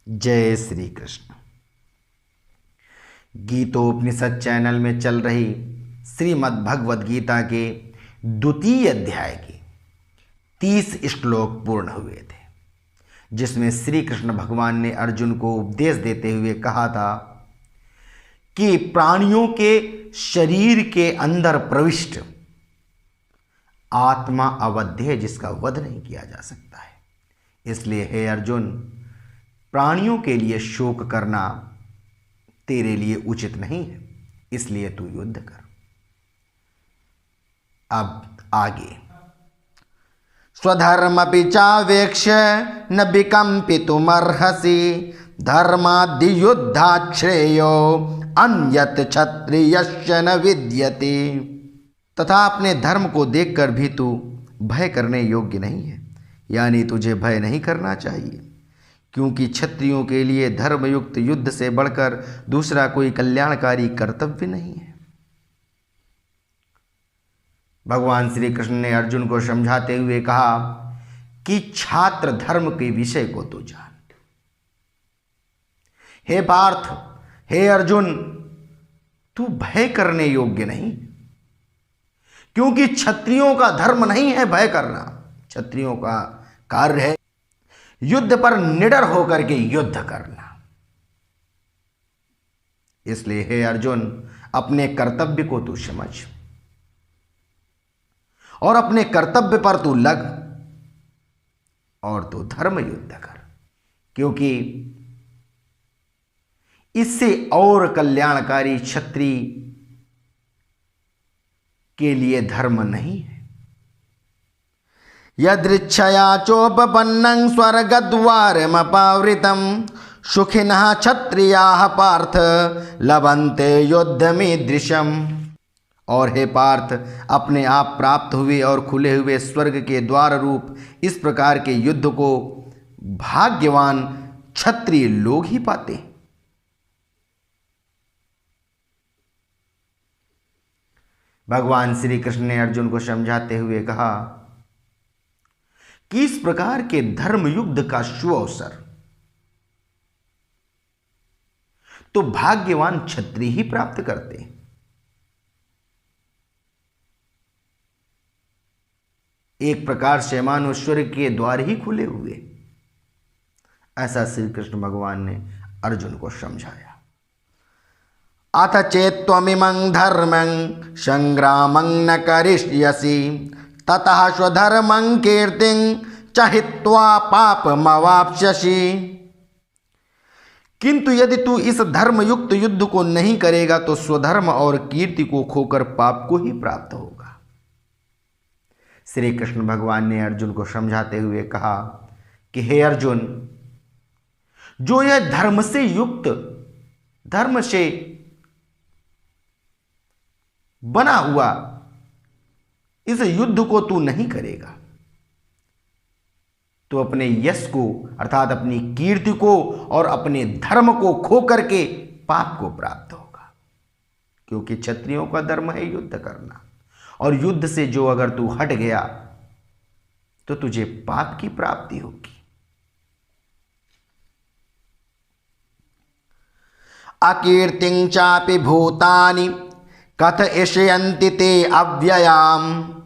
जय श्री कृष्ण। गीतोपनिषद चैनल में चल रही श्रीमद् भगवद गीता के द्वितीय अध्याय के 30 श्लोक पूर्ण हुए थे, जिसमें श्री कृष्ण भगवान ने अर्जुन को उपदेश देते हुए कहा था कि प्राणियों के शरीर के अंदर प्रविष्ट आत्मा अवध्य है, जिसका वध नहीं किया जा सकता है। इसलिए हे अर्जुन, प्राणियों के लिए शोक करना तेरे लिए उचित नहीं है, इसलिए तू युद्ध कर। अब आगे, स्वधर्मपि चावेक्ष्य न विकम्पितुमर्हसि धर्माद्य युद्धात् श्रेयो अन्यत् क्षत्रियस्य न विद्यते। तथा अपने धर्म को देखकर भी तू भय करने योग्य नहीं है, यानी तुझे भय नहीं करना चाहिए, क्योंकि क्षत्रियों के लिए धर्मयुक्त युद्ध से बढ़कर दूसरा कोई कल्याणकारी कर्तव्य नहीं है। भगवान श्री कृष्ण ने अर्जुन को समझाते हुए कहा कि छात्र धर्म के विषय को तू जान। हे पार्थ, हे अर्जुन, तू भय करने योग्य नहीं, क्योंकि क्षत्रियों का धर्म नहीं है भय करना। क्षत्रियों का कार्य है युद्ध पर निडर होकर के युद्ध करना। इसलिए हे अर्जुन, अपने कर्तव्य को तू समझ और अपने कर्तव्य पर तू लग और तू धर्म युद्ध कर, क्योंकि इससे और कल्याणकारी क्षत्रिय के लिए धर्म नहीं है। यदृच्छया चोपपन्नं स्वर्गद्वारमपावृतं सुखिनः क्षत्रियाः पार्थ लभन्ते युद्धमीदृशम्। और हे पार्थ, अपने आप प्राप्त हुए और खुले हुए स्वर्ग के द्वार रूप इस प्रकार के युद्ध को भाग्यवान क्षत्रिय लोग ही पाते हैं। भगवान श्री कृष्ण ने अर्जुन को समझाते हुए कहा कि इस प्रकार के धर्म युद्ध का शुभ अवसर तो भाग्यवान क्षत्रिय ही प्राप्त करते हैं। एक प्रकार से मानो स्वर्ग के द्वार ही खुले हुए, ऐसा श्री कृष्ण भगवान ने अर्जुन को समझाया। अथ चेत्त्वमिमं धर्मं संग्रामं न करिष्यसि ततः स्वधर्मं कीर्तिं च हित्वा पापमवाप्स्यसि। किंतु यदि तू इस धर्मयुक्त युद्ध को नहीं करेगा तो स्वधर्म और कीर्ति को खोकर पाप को ही प्राप्त होगा। श्री कृष्ण भगवान ने अर्जुन को समझाते हुए कहा कि हे अर्जुन, जो यह धर्म से युक्त, धर्म से बना हुआ इस युद्ध को तू नहीं करेगा तो अपने यश को अर्थात अपनी कीर्ति को और अपने धर्म को खो करके पाप को प्राप्त होगा, क्योंकि क्षत्रियों का धर्म है युद्ध करना, और युद्ध से जो अगर तू हट गया तो तुझे पाप की प्राप्ति होगी। अकीर्तिं चापि भूतानि कथयिष्यन्ति ते अव्ययाम्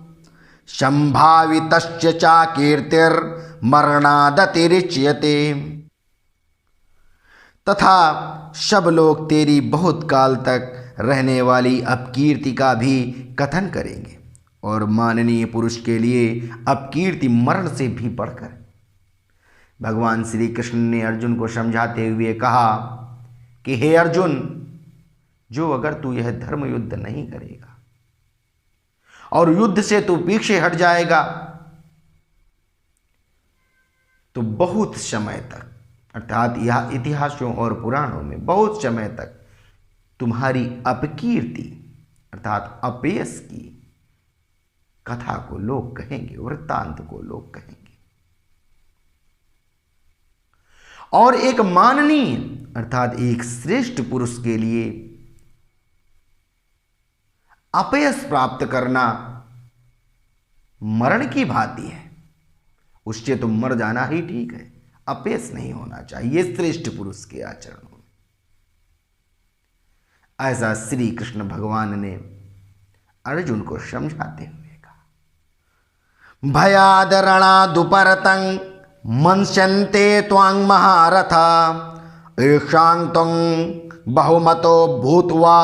संभावितश्च चाकीर्तिर्मरणादतिरिच्यते। तथा सब लोग तेरी बहुत काल तक रहने वाली अपकीर्ति का भी कथन करेंगे, और माननीय पुरुष के लिए अपकीर्ति मरण से भी बढ़कर। भगवान श्री कृष्ण ने अर्जुन को समझाते हुए कहा कि हे अर्जुन, जो अगर तू यह धर्म युद्ध नहीं करेगा और युद्ध से तू पीछे हट जाएगा तो बहुत समय तक, अर्थात यह इतिहासों और पुराणों में बहुत समय तक तुम्हारी अपकीर्ति अर्थात अपयश की कथा को लोग कहेंगे, वृत्तांत को लोग कहेंगे। और एक माननीय अर्थात एक श्रेष्ठ पुरुष के लिए अपयश प्राप्त करना मरण की भांति है, उससे तो मर जाना ही ठीक है। अपयश नहीं होना चाहिए श्रेष्ठ पुरुष के आचरणों में। ऐसा श्री कृष्ण भगवान ने अर्जुन को समझाते हुए कहा। भयादरणादुपरतं मंस्यन्ते त्वां महारथा ईशां त्वं बहुमतो भूत्वा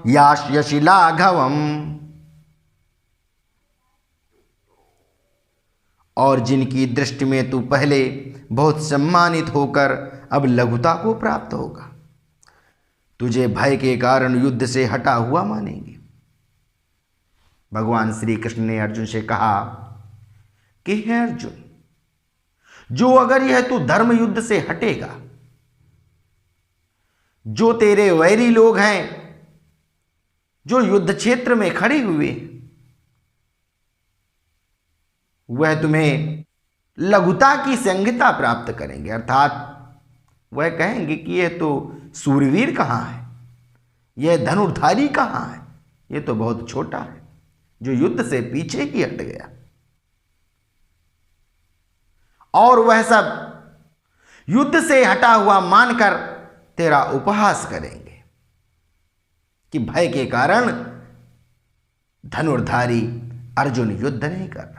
यास्यसि लाघवम्। और जिनकी दृष्टि में तू पहले बहुत सम्मानित होकर अब लघुता को प्राप्त होगा, तुझे भय के कारण युद्ध से हटा हुआ मानेंगे। भगवान श्री कृष्ण ने अर्जुन से कहा कि हे अर्जुन, जो अगर यह तू धर्म युद्ध से हटेगा, जो तेरे वैरी लोग हैं, जो युद्ध क्षेत्र में खड़े हुए, वह तुम्हें लघुता की संहिता प्राप्त करेंगे। अर्थात वह कहेंगे कि यह तो सूरवीर कहाँ है, यह धनुर्धारी कहाँ है, यह तो बहुत छोटा है जो युद्ध से पीछे ही हट गया। और वह सब युद्ध से हटा हुआ मानकर तेरा उपहास करेंगे कि भय के कारण धनुर्धारी अर्जुन युद्ध नहीं कर रहा।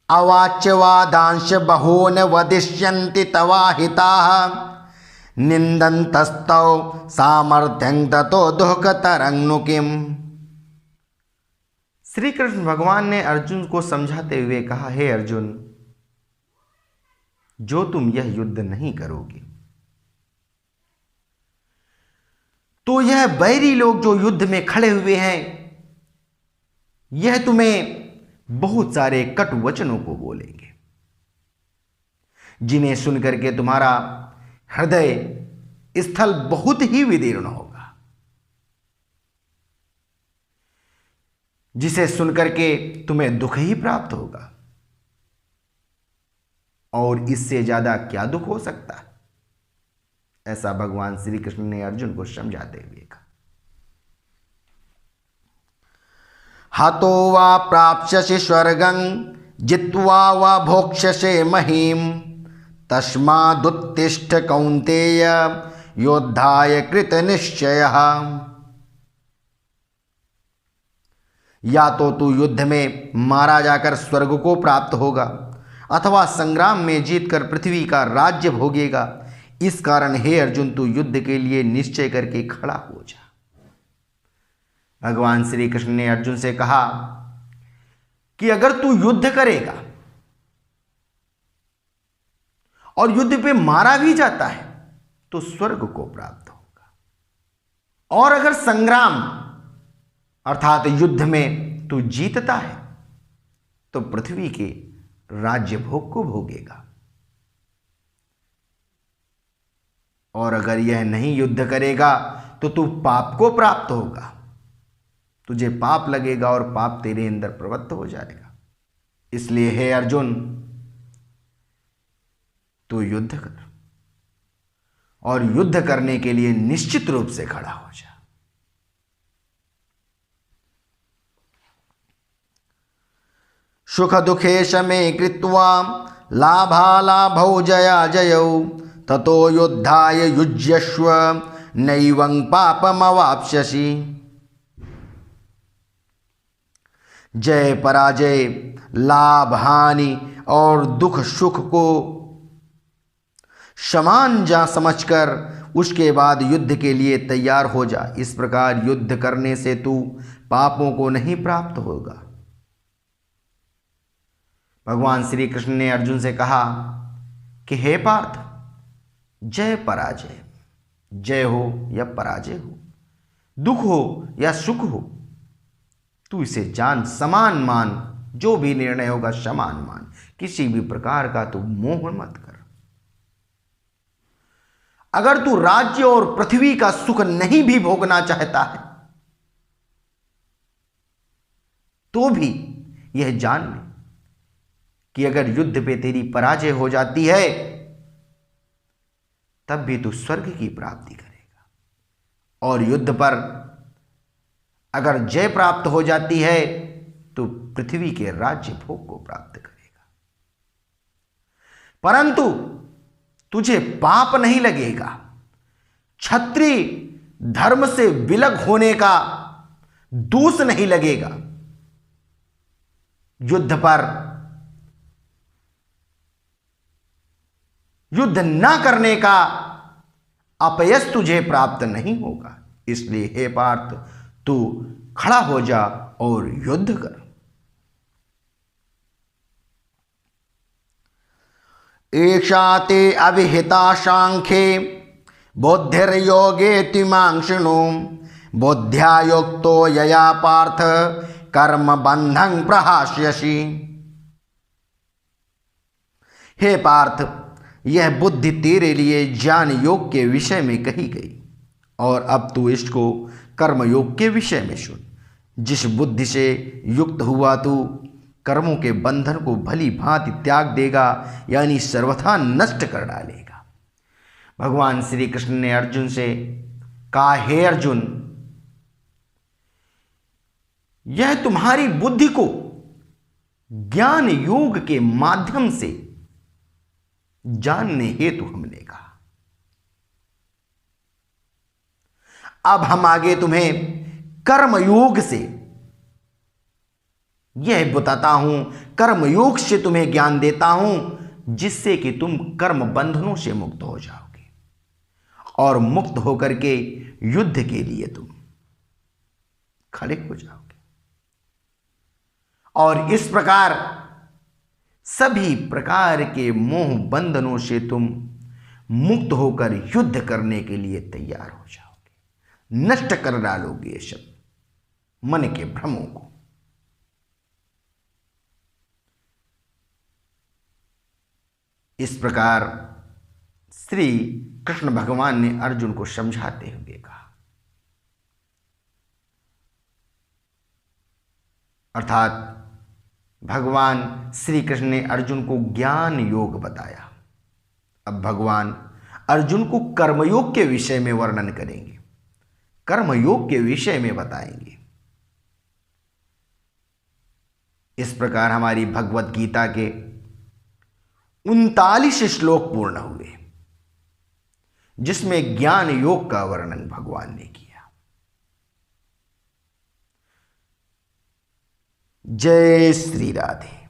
अवाच्यवादांश बहून वदिष्यन्ति तवाहिताः निन्दन्तस्तौ सामर्थ्यं ततो दुःखतरं किम्। श्री कृष्ण भगवान ने अर्जुन को समझाते हुए कहा, हे अर्जुन, जो तुम यह युद्ध नहीं करोगे तो यह बैरी लोग जो युद्ध में खड़े हुए हैं, यह तुम्हें बहुत सारे कट वचनों को बोलेंगे, जिन्हें सुनकर के तुम्हारा हृदय स्थल बहुत ही विदीर्ण होगा, जिसे सुनकर के तुम्हें दुख ही प्राप्त होगा। और इससे ज्यादा क्या दुख हो सकता है? ऐसा भगवान श्री कृष्ण ने अर्जुन को समझाते हुए कहा। हतो वा प्राप्स्यसि स्वर्गं जित्वा वा भोक्ष्यसे महीम् तस्मादुत्तिष्ठ कौन्तेय योद्धाय कृत निश्चयः। या तो तू युद्ध में मारा जाकर स्वर्ग को प्राप्त होगा अथवा संग्राम में जीतकर पृथ्वी का राज्य भोगेगा। इस कारण हे अर्जुन, तू युद्ध के लिए निश्चय करके खड़ा हो जा। भगवान श्री कृष्ण ने अर्जुन से कहा कि अगर तू युद्ध करेगा और युद्ध पे मारा भी जाता है तो स्वर्ग को प्राप्त होगा, और अगर संग्राम अर्थात युद्ध में तू जीतता है तो पृथ्वी के राज्य भोग को भोगेगा। और अगर यह नहीं युद्ध करेगा तो तू पाप को प्राप्त होगा, तुझे पाप लगेगा और पाप तेरे अंदर प्रवृत्त हो जाएगा। इसलिए हे अर्जुन, तू युद्ध कर और युद्ध करने के लिए निश्चित रूप से खड़ा हो जा। सुख दुखे शमे कृत्वा लाभालाभौ जया जयौ ततो युद्धाय युज्यस्व नैवं पापमवाप्स्यसि। जय पराजय, लाभ हानि और दुख सुख को समान जा समझकर उसके बाद युद्ध के लिए तैयार हो जा। इस प्रकार युद्ध करने से तू पापों को नहीं प्राप्त होगा। भगवान श्री कृष्ण ने अर्जुन से कहा कि हे पार्थ, जय पराजय, जय हो या पराजय हो, दुख हो या सुख हो, तू इसे जान, समान मान। जो भी निर्णय होगा समान मान, किसी भी प्रकार का तू मोह मत कर। अगर तू राज्य और पृथ्वी का सुख नहीं भी भोगना चाहता है तो भी यह जान ले कि अगर युद्ध पे तेरी पराजय हो जाती है तब भी तू स्वर्ग की प्राप्ति करेगा, और युद्ध पर अगर जय प्राप्त हो जाती है तो पृथ्वी के राज्य भोग को प्राप्त करेगा। परंतु तुझे पाप नहीं लगेगा। क्षत्रिय धर्म से विलग होने का दोष नहीं लगेगा। युद्ध न करने का अपयश तुझे प्राप्त नहीं होगा। इसलिए हे पार्थ, तू खड़ा हो जा और युद्ध कर। एषा ते अविहिता सांख्ये बुद्धिर्योगे तिमां शृणु। बुद्ध्या युक्तो यया पार्थ कर्म बंधं प्रहास्यसि। हे पार्थ, यह बुद्धि तेरे लिए ज्ञान योग के विषय में कही गई, और अब तू इसको कर्म योग के विषय में सुन। जिस बुद्धि से युक्त हुआ तू कर्मों के बंधन को भली भांति त्याग देगा, यानी सर्वथा नष्ट कर डालेगा। भगवान श्री कृष्ण ने अर्जुन से कहा, हे अर्जुन, यह तुम्हारी बुद्धि को ज्ञान योग के माध्यम से जानने हेतु हमने कहा। अब हम आगे तुम्हें कर्म योग से यह बताता हूं, कर्म योग से तुम्हें ज्ञान देता हूं, जिससे कि तुम कर्म बंधनों से मुक्त हो जाओगे और मुक्त होकर के युद्ध के लिए तुम खड़े हो जाओगे। और इस प्रकार सभी प्रकार के मोह बंधनों से तुम मुक्त होकर युद्ध करने के लिए तैयार हो जाओगे। नष्ट कर डालोगे ये सब मन के भ्रमों को। इस प्रकार श्री कृष्ण भगवान ने अर्जुन को समझाते हुए कहा, अर्थात भगवान श्री कृष्ण ने अर्जुन को ज्ञान योग बताया। अब भगवान अर्जुन को कर्मयोग के विषय में वर्णन करेंगे, कर्मयोग के विषय में बताएंगे। इस प्रकार हमारी भगवत गीता के 39 श्लोक पूर्ण हुए, जिसमें ज्ञान योग का वर्णन भगवान ने किया। जय श्री राधे।